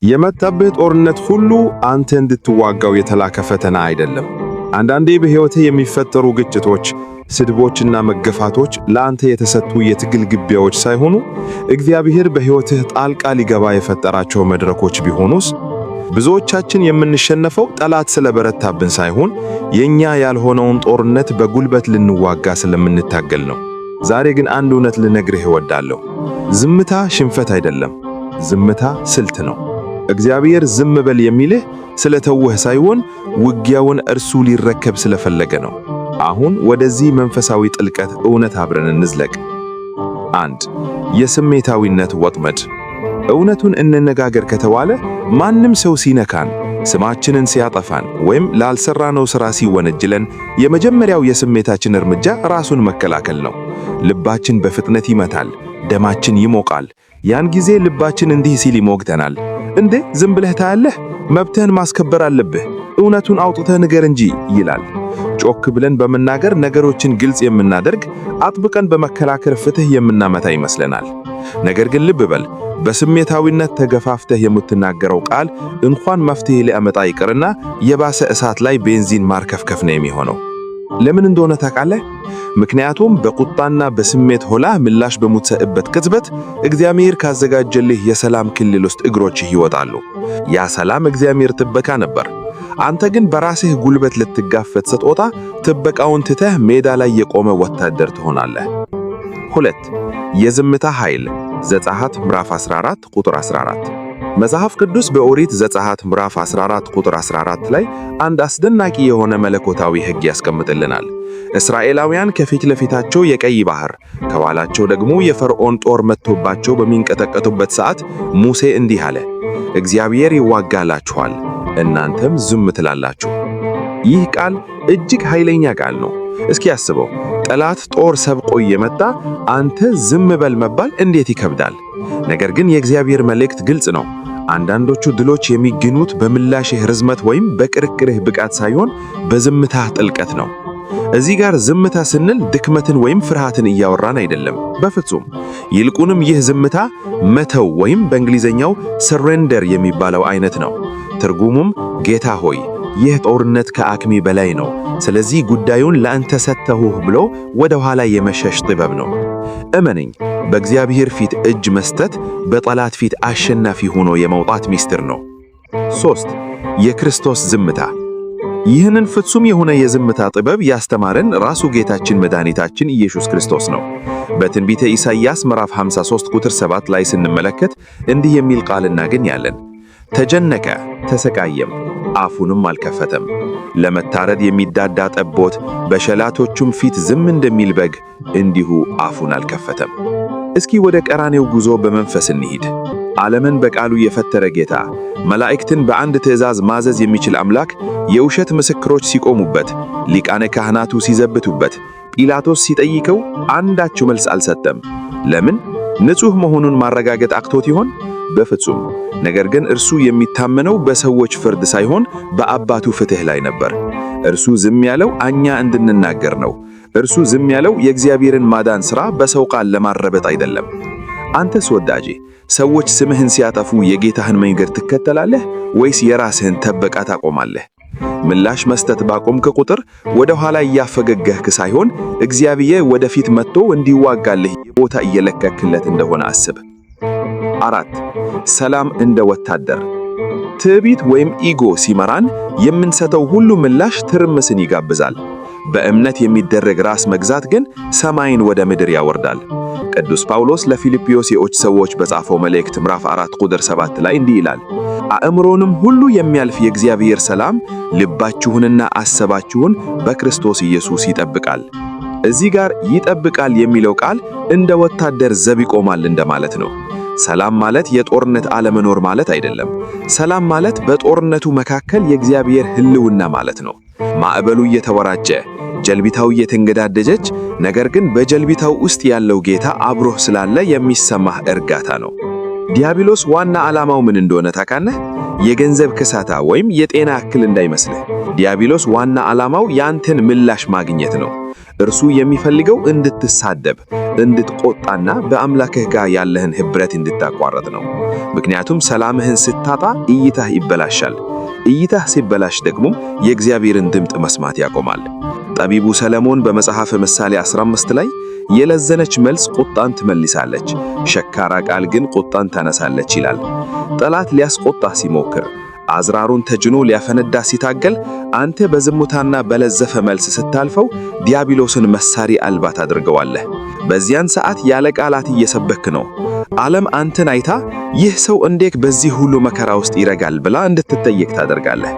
የመጣብህ ጦርነት ሁሉ አንተ እንድትዋጋው የተላከ ፈተና አይደለም። አንዳንዴ በሕይወትህ የሚፈጠሩ ግጭቶች፣ ስድቦችና መገፋቶች ለአንተ የተሰጡ የትግል ግቢያዎች ሳይሆኑ እግዚአብሔር በሕይወትህ ጣልቃ ሊገባ የፈጠራቸው መድረኮች ቢሆኑስ? ብዙዎቻችን የምንሸነፈው ጠላት ስለበረታብን ሳይሆን የኛ ያልሆነውን ጦርነት በጉልበት ልንዋጋ ስለምንታገል ነው። ዛሬ ግን አንድ እውነት ልነግርህ እወዳለሁ። ዝምታ ሽንፈት አይደለም፣ ዝምታ ስልት ነው። እግዚአብሔር ዝም በል የሚልህ ስለተወህ ሳይሆን ውጊያውን እርሱ ሊረከብ ስለፈለገ ነው። አሁን ወደዚህ መንፈሳዊ ጥልቀት እውነት አብረን እንዝለቅ። 1. የስሜታዊነት ወጥመድ። እውነቱን እንነጋገር ከተባለ ማንም ሰው ሲነካን፣ ስማችንን ሲያጠፋን ወይም ላልሰራነው ሥራ ሲወነጅለን የመጀመሪያው የስሜታችን እርምጃ ራሱን መከላከል ነው። ልባችን በፍጥነት ይመታል፣ ደማችን ይሞቃል። ያን ጊዜ ልባችን እንዲህ ሲል ይሞግተናል፣ እንዴ ዝም ብለህ ታያለህ? መብትህን ማስከበር አለብህ፣ እውነቱን አውጥተህ ንገር እንጂ ይላል። ጮክ ብለን በመናገር ነገሮችን ግልጽ የምናደርግ፣ አጥብቀን በመከላከል ፍትህ የምናመታ ይመስለናል። ነገር ግን ልብ በል፣ በስሜታዊነት ተገፋፍተህ የምትናገረው ቃል እንኳን መፍትሄ ሊያመጣ ይቅርና የባሰ እሳት ላይ ቤንዚን ማርከፍከፍ ነው የሚሆነው። ለምን እንደሆነ ታውቃለህ? ምክንያቱም በቁጣና በስሜት ሆላ ምላሽ በምትሰጥበት ቅጽበት እግዚአብሔር ካዘጋጀልህ የሰላም ክልል ውስጥ እግሮችህ ይወጣሉ። ያ ሰላም እግዚአብሔር ጥበቃ ነበር። አንተ ግን በራስህ ጉልበት ልትጋፈጥ ስትወጣ ጥበቃውን ትተህ ሜዳ ላይ የቆመ ወታደር ትሆናለህ። 2. የዝምታ ኃይል። ዘጸአት ምዕራፍ 14 ቁጥር 14። መጽሐፍ ቅዱስ በኦሪት ዘጸአት ምዕራፍ 14 ቁጥር 14 ላይ አንድ አስደናቂ የሆነ መለኮታዊ ሕግ ያስቀምጥልናል። እስራኤላውያን ከፊት ለፊታቸው የቀይ ባህር፣ ከኋላቸው ደግሞ የፈርዖን ጦር መጥቶባቸው በሚንቀጠቀጡበት ሰዓት ሙሴ እንዲህ አለ፣ እግዚአብሔር ይዋጋላችኋል፣ እናንተም ዝም ትላላችሁ። ይህ ቃል እጅግ ኃይለኛ ቃል ነው። እስኪ አስበው፣ ጠላት ጦር ሰብቆ እየመጣ አንተ ዝም በል መባል እንዴት ይከብዳል! ነገር ግን የእግዚአብሔር መልእክት ግልጽ ነው። አንዳንዶቹ ድሎች የሚገኙት በምላሽህ ርዝመት ወይም በክርክርህ ብቃት ሳይሆን በዝምታህ ጥልቀት ነው። እዚህ ጋር ዝምታ ስንል ድክመትን ወይም ፍርሃትን እያወራን አይደለም፣ በፍጹም። ይልቁንም ይህ ዝምታ መተው ወይም በእንግሊዘኛው ሰሬንደር የሚባለው አይነት ነው። ትርጉሙም ጌታ ሆይ ይህ ጦርነት ከአቅሜ በላይ ነው፣ ስለዚህ ጉዳዩን ለአንተ ሰጥተሁህ ብሎ ወደ ኋላ የመሸሽ ጥበብ ነው። እመነኝ፣ በእግዚአብሔር ፊት እጅ መስጠት በጠላት ፊት አሸናፊ ሆኖ የመውጣት ምስጢር ነው። 3. የክርስቶስ ዝምታ። ይህንን ፍጹም የሆነ የዝምታ ጥበብ ያስተማረን ራሱ ጌታችን መድኃኒታችን ኢየሱስ ክርስቶስ ነው። በትንቢተ ኢሳይያስ ምዕራፍ 53 ቁጥር 7 ላይ ስንመለከት እንዲህ የሚል ቃል እናገኛለን። ተጨነቀ፣ ተሰቃየም፣ አፉንም አልከፈተም። ለመታረድ የሚዳዳ ጠቦት በሸላቶቹም ፊት ዝም እንደሚል በግ እንዲሁ አፉን አልከፈተም። እስኪ ወደ ቀራኔው ጉዞ በመንፈስ እንሂድ። ዓለምን በቃሉ የፈጠረ ጌታ፣ መላእክትን በአንድ ትእዛዝ ማዘዝ የሚችል አምላክ የውሸት ምስክሮች ሲቆሙበት፣ ሊቃነ ካህናቱ ሲዘብቱበት፣ ጲላጦስ ሲጠይቀው አንዳች መልስ አልሰጠም። ለምን? ንጹሕ መሆኑን ማረጋገጥ አቅቶት ይሆን? በፍጹም። ነገር ግን እርሱ የሚታመነው በሰዎች ፍርድ ሳይሆን በአባቱ ፍትሕ ላይ ነበር። እርሱ ዝም ያለው እኛ እንድንናገር ነው። እርሱ ዝም ያለው የእግዚአብሔርን ማዳን ሥራ በሰው ቃል ለማረበጥ አይደለም። አንተስ ወዳጄ፣ ሰዎች ስምህን ሲያጠፉ የጌታህን መንገድ ትከተላለህ ወይስ የራስህን ተበቃ ታቆማለህ? ምላሽ መስጠት ባቆምክ ቁጥር ወደ ኋላ እያፈገገህክ ሳይሆን እግዚአብሔር ወደፊት መጥቶ እንዲዋጋልህ ቦታ እየለቀክለት እንደሆነ አስብ። 4. ሰላም እንደ ወታደር። ትዕቢት ወይም ኢጎ ሲመራን የምንሰጠው ሁሉ ምላሽ ትርምስን ይጋብዛል። በእምነት የሚደረግ ራስ መግዛት ግን ሰማይን ወደ ምድር ያወርዳል። ቅዱስ ጳውሎስ ለፊልጵስዩስ ሰዎች በጻፈው መልእክት ምዕራፍ 4 ቁጥር 7 ላይ እንዲህ ይላል፣ አእምሮንም ሁሉ የሚያልፍ የእግዚአብሔር ሰላም ልባችሁንና አሰባችሁን በክርስቶስ ኢየሱስ ይጠብቃል። እዚህ ጋር ይጠብቃል የሚለው ቃል እንደ ወታደር ዘብ ይቆማል እንደማለት ነው። ሰላም ማለት የጦርነት አለመኖር ማለት አይደለም። ሰላም ማለት በጦርነቱ መካከል የእግዚአብሔር ሕልውና ማለት ነው። ማዕበሉ እየተወራጨ፣ ጀልቢታው እየተንገዳደጀች፣ ነገር ግን በጀልቢታው ውስጥ ያለው ጌታ አብሮህ ስላለ የሚሰማህ እርጋታ ነው። ዲያብሎስ ዋና ዓላማው ምን እንደሆነ ታውቃለህ? የገንዘብ ክሳታ ወይም የጤና እክል እንዳይመስልህ። ዲያብሎስ ዋና ዓላማው ያንተን ምላሽ ማግኘት ነው። እርሱ የሚፈልገው እንድትሳደብ፣ እንድትቆጣና በአምላክህ ጋር ያለህን ኅብረት እንድታቋርጥ ነው። ምክንያቱም ሰላምህን ስታጣ እይታህ ይበላሻል። እይታህ ሲበላሽ ደግሞ የእግዚአብሔርን ድምፅ መስማት ያቆማል። ጠቢቡ ሰለሞን በመጽሐፈ ምሳሌ 15 ላይ የለዘነች መልስ ቁጣን ትመልሳለች፣ ሸካራ ቃል ግን ቁጣን ታነሳለች ይላል። ጠላት ሊያስቆጣህ ሲሞክር፣ አዝራሩን ተጅኖ ሊያፈነዳ ሲታገል፣ አንተ በዝሙታና በለዘፈ መልስ ስታልፈው ዲያብሎስን መሳሪ አልባ ታደርገዋለህ። በዚያን ሰዓት ያለ ቃላት እየሰበክ ነው። ዓለም አንተን አይታ ይህ ሰው እንዴት በዚህ ሁሉ መከራ ውስጥ ይረጋል ብላ እንድትጠየቅ ታደርጋለህ።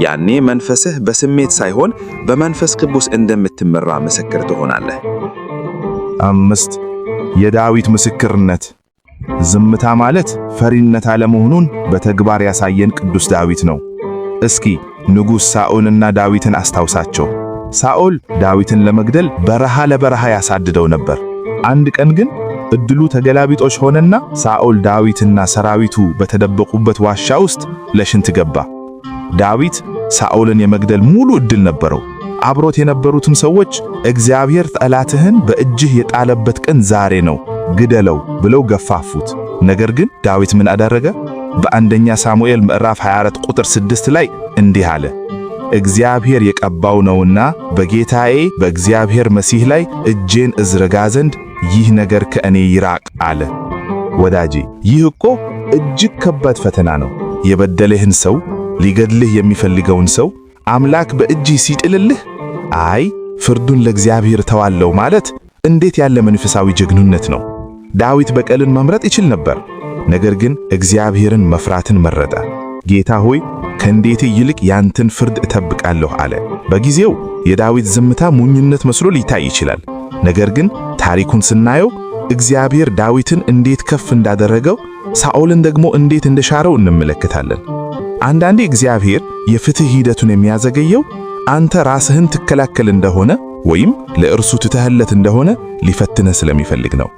ያኔ መንፈስህ በስሜት ሳይሆን በመንፈስ ቅዱስ እንደምትመራ ምስክር ትሆናለህ። 5. የዳዊት ምስክርነት። ዝምታ ማለት ፈሪነት አለመሆኑን በተግባር ያሳየን ቅዱስ ዳዊት ነው። እስኪ ንጉሥ ሳኦልና ዳዊትን አስታውሳቸው። ሳኦል ዳዊትን ለመግደል በረሃ ለበረሃ ያሳድደው ነበር። አንድ ቀን ግን እድሉ ተገላቢጦሽ ሆነና ሳኦል ዳዊትና ሰራዊቱ በተደበቁበት ዋሻ ውስጥ ለሽንት ገባ። ዳዊት ሳኦልን የመግደል ሙሉ እድል ነበረው። አብሮት የነበሩትን ሰዎች እግዚአብሔር ጠላትህን በእጅህ የጣለበት ቀን ዛሬ ነው፣ ግደለው ብለው ገፋፉት። ነገር ግን ዳዊት ምን አደረገ? በአንደኛ ሳሙኤል ምዕራፍ 24 ቁጥር 6 ላይ እንዲህ አለ፣ እግዚአብሔር የቀባው ነውና በጌታዬ በእግዚአብሔር መሲህ ላይ እጄን እዝረጋ ዘንድ ይህ ነገር ከእኔ ይራቅ አለ። ወዳጄ፣ ይህ እኮ እጅግ ከባድ ፈተና ነው። የበደለህን ሰው፣ ሊገድልህ የሚፈልገውን ሰው አምላክ በእጅህ ሲጥልልህ፣ አይ ፍርዱን ለእግዚአብሔር ተዋለው ማለት እንዴት ያለ መንፈሳዊ ጀግንነት ነው! ዳዊት በቀልን መምረጥ ይችል ነበር፣ ነገር ግን እግዚአብሔርን መፍራትን መረጠ። ጌታ ሆይ ከእንዴቴ ይልቅ ያንተን ፍርድ እጠብቃለሁ አለ። በጊዜው የዳዊት ዝምታ ሞኝነት መስሎ ሊታይ ይችላል። ነገር ግን ታሪኩን ስናየው እግዚአብሔር ዳዊትን እንዴት ከፍ እንዳደረገው፣ ሳኦልን ደግሞ እንዴት እንደሻረው እንመለከታለን። አንዳንዴ እግዚአብሔር የፍትህ ሂደቱን የሚያዘገየው አንተ ራስህን ትከላከል እንደሆነ ወይም ለእርሱ ትተህለት እንደሆነ ሊፈትነ ስለሚፈልግ ነው።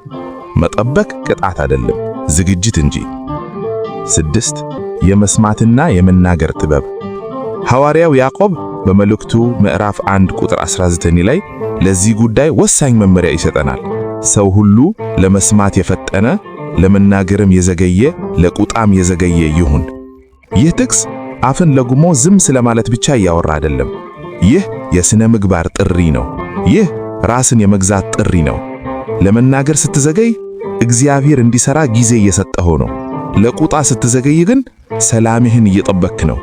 መጠበቅ ቅጣት አይደለም፣ ዝግጅት እንጂ። 6. የመስማትና የመናገር ጥበብ። ሐዋርያው ያዕቆብ በመልእክቱ ምዕራፍ 1 ቁጥር 19 ላይ ለዚህ ጉዳይ ወሳኝ መመሪያ ይሰጠናል። ሰው ሁሉ ለመስማት የፈጠነ ለመናገርም የዘገየ ለቁጣም የዘገየ ይሁን። ይህ ጥቅስ አፍን ለጉሞ ዝም ስለማለት ብቻ እያወራ አይደለም። ይህ የሥነ ምግባር ጥሪ ነው። ይህ ራስን የመግዛት ጥሪ ነው። ለመናገር ስትዘገይ እግዚአብሔር እንዲሰራ ጊዜ እየሰጠኸው ነው። ለቁጣ ስትዘገይ ግን ሰላምህን እየጠበክ ነው።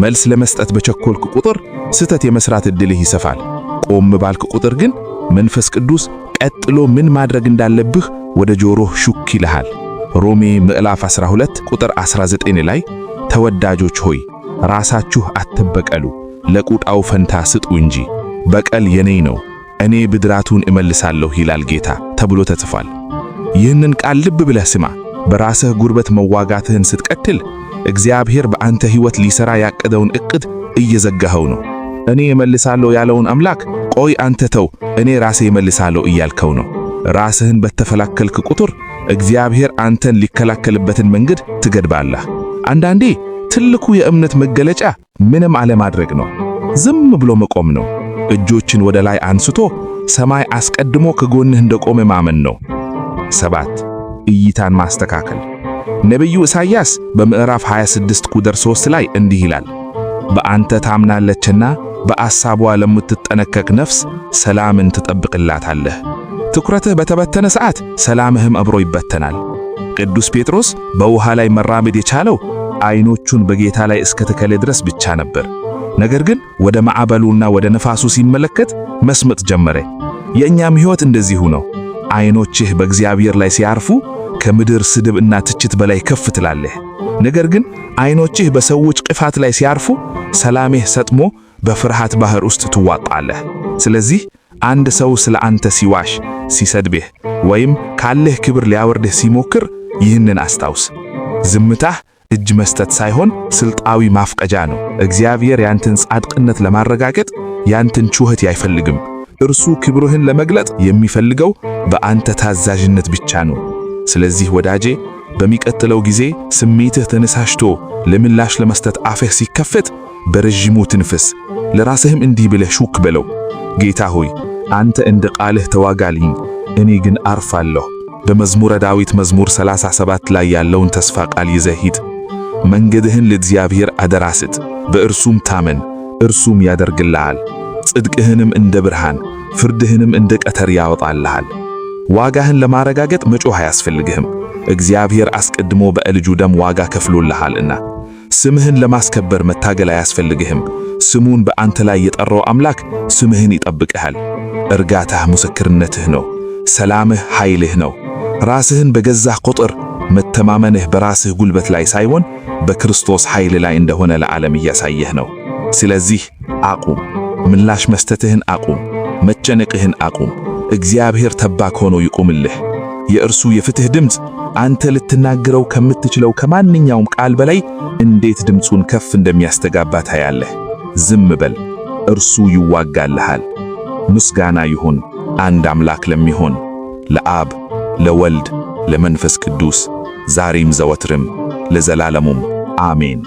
መልስ ለመስጠት በቸኮልክ ቁጥር ስህተት የመስራት ዕድልህ ይሰፋል። ቆም ባልክ ቁጥር ግን መንፈስ ቅዱስ ቀጥሎ ምን ማድረግ እንዳለብህ ወደ ጆሮህ ሹክ ይልሃል። ሮሜ ምዕራፍ 12 ቁጥር 19 ላይ ተወዳጆች ሆይ ራሳችሁ አትበቀሉ፣ ለቁጣው ፈንታ ስጡ እንጂ በቀል የኔ ነው፣ እኔ ብድራቱን እመልሳለሁ ይላል ጌታ ተብሎ ተጽፏል። ይህንን ቃል ልብ ብለህ ስማ። በራስህ ጉርበት መዋጋትህን ስትቀጥል እግዚአብሔር በአንተ ሕይወት ሊሰራ ያቀደውን ዕቅድ እየዘጋኸው ነው። እኔ እመልሳለሁ ያለውን አምላክ ቆይ አንተ ተው እኔ ራሴ እመልሳለሁ እያልከው ነው። ራስህን በተፈላከልክ ቁጥር እግዚአብሔር አንተን ሊከላከልበትን መንገድ ትገድባለህ። አንዳንዴ ትልቁ የእምነት መገለጫ ምንም አለማድረግ ነው። ዝም ብሎ መቆም ነው። እጆችን ወደ ላይ አንስቶ ሰማይ አስቀድሞ ከጎንህ እንደቆመ ማመን ነው። 7. እይታን ማስተካከል። ነቢዩ ኢሳይያስ በምዕራፍ 26 ቁጥር 3 ላይ እንዲህ ይላል፣ በአንተ ታምናለችና በአሳቧ ለምትጠነቀቅ ነፍስ ሰላምን ትጠብቅላታለህ። ትኩረትህ በተበተነ ሰዓት ሰላምህም አብሮ ይበተናል። ቅዱስ ጴጥሮስ በውሃ ላይ መራመድ የቻለው ዓይኖቹን በጌታ ላይ እስከተከለ ድረስ ብቻ ነበር። ነገር ግን ወደ ማዕበሉና ወደ ነፋሱ ሲመለከት መስመጥ ጀመረ። የእኛም ሕይወት እንደዚሁ ነው። ዓይኖችህ በእግዚአብሔር ላይ ሲያርፉ ከምድር ስድብ እና ትችት በላይ ከፍ ትላለህ። ነገር ግን ዓይኖችህ በሰዎች ቅፋት ላይ ሲያርፉ ሰላምህ ሰጥሞ በፍርሃት ባህር ውስጥ ትዋጣለህ። ስለዚህ አንድ ሰው ስለ አንተ ሲዋሽ፣ ሲሰድብህ ወይም ካለህ ክብር ሊያወርድህ ሲሞክር ይህንን አስታውስ። ዝምታህ እጅ መስጠት ሳይሆን ስልጣዊ ማፍቀጃ ነው። እግዚአብሔር ያንተን ጻድቅነት ለማረጋገጥ ያንተን ጩኸት አይፈልግም። እርሱ ክብርህን ለመግለጥ የሚፈልገው በአንተ ታዛዥነት ብቻ ነው። ስለዚህ ወዳጄ በሚቀጥለው ጊዜ ስሜትህ ተነሳሽቶ ለምላሽ ለመስጠት አፍህ ሲከፈት በረጅሙ ትንፍስ። ለራስህም እንዲህ ብለህ ሹክ በለው፣ ጌታ ሆይ አንተ እንደ ቃልህ ተዋጋልኝ፣ እኔ ግን አርፋለሁ። በመዝሙረ ዳዊት መዝሙር 37 ላይ ያለውን ተስፋ ቃል ይዘህ ሂድ። መንገድህን ለእግዚአብሔር አደራ ስጥ፣ በእርሱም ታመን፣ እርሱም ያደርግልሃል። ጽድቅህንም እንደ ብርሃን ፍርድህንም እንደ ቀትር ያወጣልሃል። ዋጋህን ለማረጋገጥ መጮህ አያስፈልግህም፣ እግዚአብሔር አስቀድሞ በልጁ ደም ዋጋ ከፍሎልሃልና። ስምህን ለማስከበር መታገል አያስፈልግህም፣ ስሙን በአንተ ላይ የጠራው አምላክ ስምህን ይጠብቅሃል። እርጋታህ ምስክርነትህ ነው፣ ሰላምህ ኃይልህ ነው። ራስህን በገዛህ ቁጥር መተማመንህ በራስህ ጉልበት ላይ ሳይሆን በክርስቶስ ኃይል ላይ እንደሆነ ለዓለም እያሳየህ ነው። ስለዚህ አቁም፣ ምላሽ መስጠትህን አቁም፣ መጨነቅህን አቁም። እግዚአብሔር ተባክ ሆኖ ይቁምልህ። የእርሱ የፍትህ ድምፅ አንተ ልትናገረው ከምትችለው ከማንኛውም ቃል በላይ እንዴት ድምፁን ከፍ እንደሚያስተጋባ ታያለህ። ዝም በል፣ እርሱ ይዋጋልሃል። ምስጋና ይሁን አንድ አምላክ ለሚሆን ለአብ ለወልድ ለመንፈስ ቅዱስ ዛሬም ዘወትርም ለዘላለሙም አሜን።